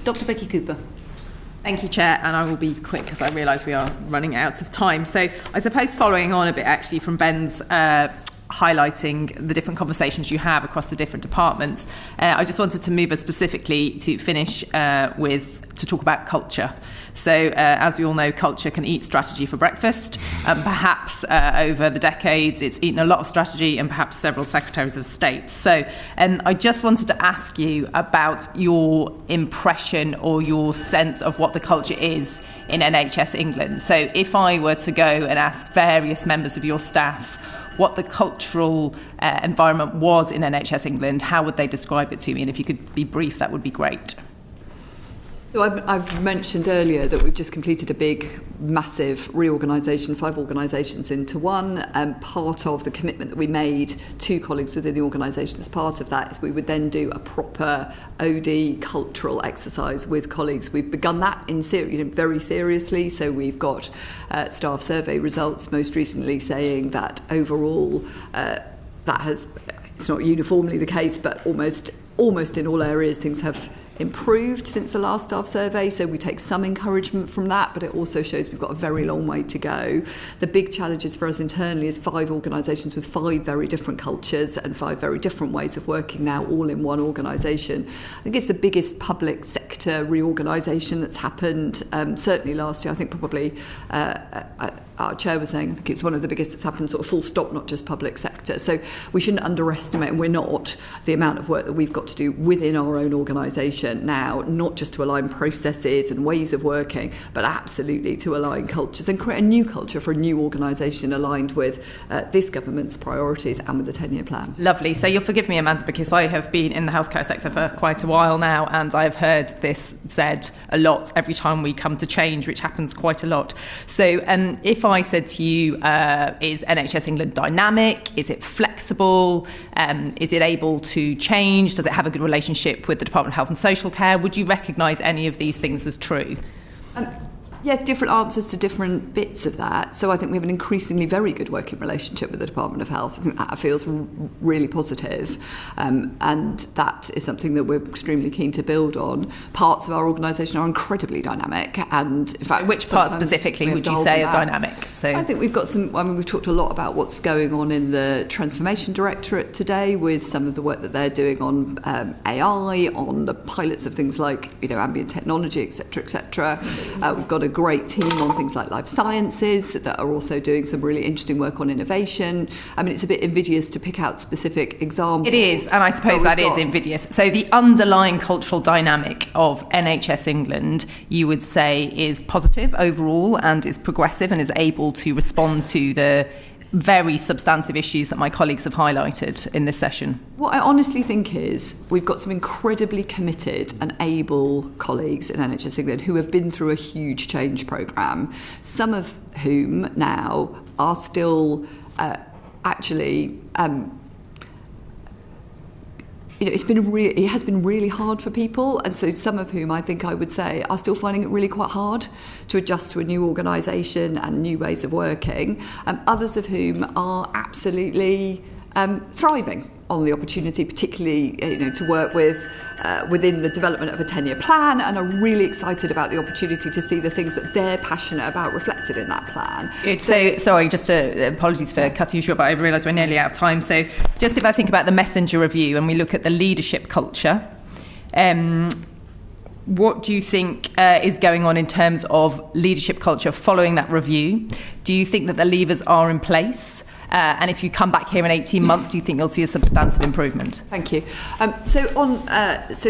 Dr. Becky Cooper. Thank you, Chair, and I will be quick because I realise we are running out of time. So I suppose following on a bit actually from Ben's highlighting the different conversations you have across the different departments, I just wanted to move us specifically to finish to talk about culture. So as we all know, culture can eat strategy for breakfast. Perhaps over the decades, it's eaten a lot of strategy and perhaps several secretaries of state. So I just wanted to ask you about your impression or your sense of what the culture is in NHS England. So if I were to go and ask various members of your staff what the cultural environment was in NHS England, how would they describe it to me? And if you could be brief, that would be great. So I've mentioned earlier that we've just completed a big, massive reorganisation, 5 organisations into one. Part of the commitment that we made to colleagues within the organisation as part of that is we would then do a proper OD cultural exercise with colleagues. We've begun that very seriously. So we've got staff survey results most recently saying that overall it's not uniformly the case, but almost in all areas things have improved since the last staff survey, so we take some encouragement from that, but it also shows we've got a very long way to go. The big challenges for us internally is 5 organisations with 5 very different cultures and 5 very different ways of working now, all in one organisation. I think it's the biggest public sector reorganisation that's happened, certainly last year. I think probably our chair was saying, I think it's one of the biggest that's happened, sort of full stop, not just public sector. So we shouldn't underestimate, and we're not, the amount of work that we've got to do within our own organisation now, not just to align processes and ways of working, but absolutely to align cultures and create a new culture for a new organisation aligned with this government's priorities and with the 10-year plan. Lovely. So you'll forgive me, Amanda, because I have been in the healthcare sector for quite a while now, and I've heard this said a lot every time we come to change, which happens quite a lot. So if I said to you, is NHS England dynamic? Is it flexible? Is it able to change? Does it have a good relationship with the Department of Health and Social Care? Would you recognise any of these things as true? Yeah, different answers to different bits of that. So I think we have an increasingly very good working relationship with the Department of Health. I think that feels really positive, and that is something that we're extremely keen to build on. Parts of our organisation are incredibly dynamic, and in fact, which part specifically would you say are dynamic? So I think we've got some. I mean, we've talked a lot about what's going on in the Transformation Directorate today, with some of the work that they're doing on AI, on the pilots of things like ambient technology, etc., etc. We've got a great team on things like life sciences that are also doing some really interesting work on innovation. I mean, it's a bit invidious to pick out specific examples. It is, and I suppose that is invidious. So the underlying cultural dynamic of NHS England, you would say, is positive overall and is progressive and is able to respond to the very substantive issues that my colleagues have highlighted in this session. What I honestly think is we've got some incredibly committed and able colleagues in NHS England who have been through a huge change programme, some of whom now are still it has been really hard for people, and so some of whom I think I would say are still finding it really quite hard to adjust to a new organisation and new ways of working, others of whom are absolutely thriving on the opportunity, particularly to work within the development of a 10-year plan, and are really excited about the opportunity to see the things that they're passionate about reflected in that plan. So, sorry, apologies for cutting you short, but I realise we're nearly out of time. So just if I think about the Messenger Review and we look at the leadership culture, what do you think is going on in terms of leadership culture following that review? Do you think that the levers are in place? And if you come back here in 18 months, do you think you'll see a substantive improvement? Thank you. So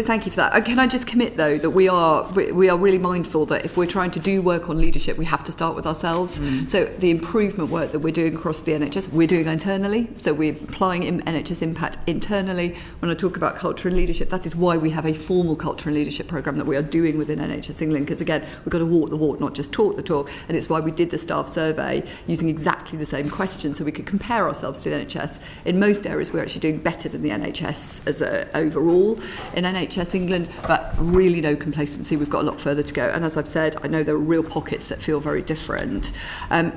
thank you for that. Can I just commit, though, that we are really mindful that if we're trying to do work on leadership, we have to start with ourselves. So the improvement work that we're doing across the NHS, we're doing internally. So we're applying NHS Impact internally. When I talk about culture and leadership, that is why we have a formal culture and leadership programme that we are doing within NHS England, because, again, we've got to walk the walk, not just talk the talk. And it's why we did the staff survey using exactly the same questions, so we could compare ourselves to the NHS, in most areas we're actually doing better than the NHS as overall in NHS England, but really no complacency. We've got a lot further to go. And as I've said, I know there are real pockets that feel very different.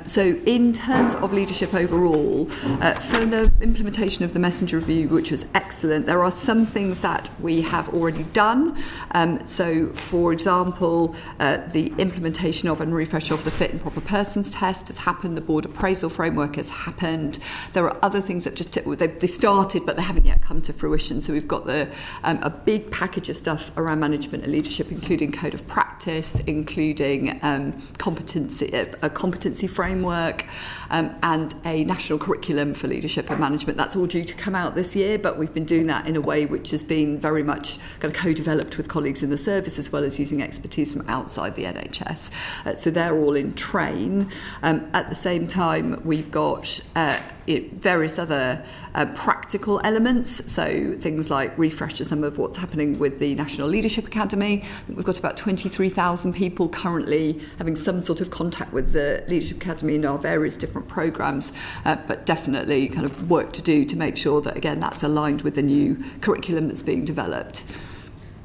So in terms of leadership overall, from the implementation of the Messenger Review, which was excellent, there are some things that we have already done. So, for example, the implementation of and refresh of the Fit and Proper Persons test has happened. The board appraisal framework has happened. There are other things that they started, but they haven't yet come to fruition. So we've got a big package of stuff around management and leadership, including code of practice, including a competency framework, and a national curriculum for leadership and management. That's all due to come out this year, but we've been doing that in a way which has been very much kind of co-developed with colleagues in the service, as well as using expertise from outside the NHS. So they're all in train. At the same time, we've got various other practical elements, so things like refresh of some of what's happening with the National Leadership Academy. I think we've got about 23,000 people currently having some sort of contact with the Leadership Academy in our various different programmes, but definitely kind of work to do to make sure that, again, that's aligned with the new curriculum that's being developed.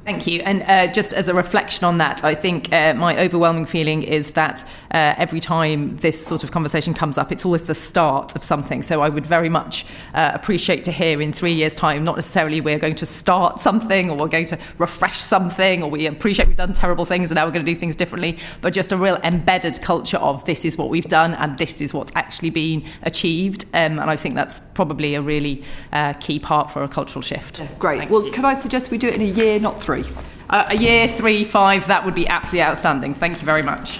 Thank you. And just as a reflection on that, I think my overwhelming feeling is that every time this sort of conversation comes up, it's always the start of something. So I would very much appreciate to hear in 3 years' time, not necessarily we're going to start something or we're going to refresh something, or we appreciate we've done terrible things and now we're going to do things differently, but just a real embedded culture of this is what we've done and this is what's actually been achieved. And I think that's probably a really key part for a cultural shift. Yeah, great. Well, can I suggest we do it in a year, not 3? A year, 3, 5, that would be absolutely outstanding. Thank you very much.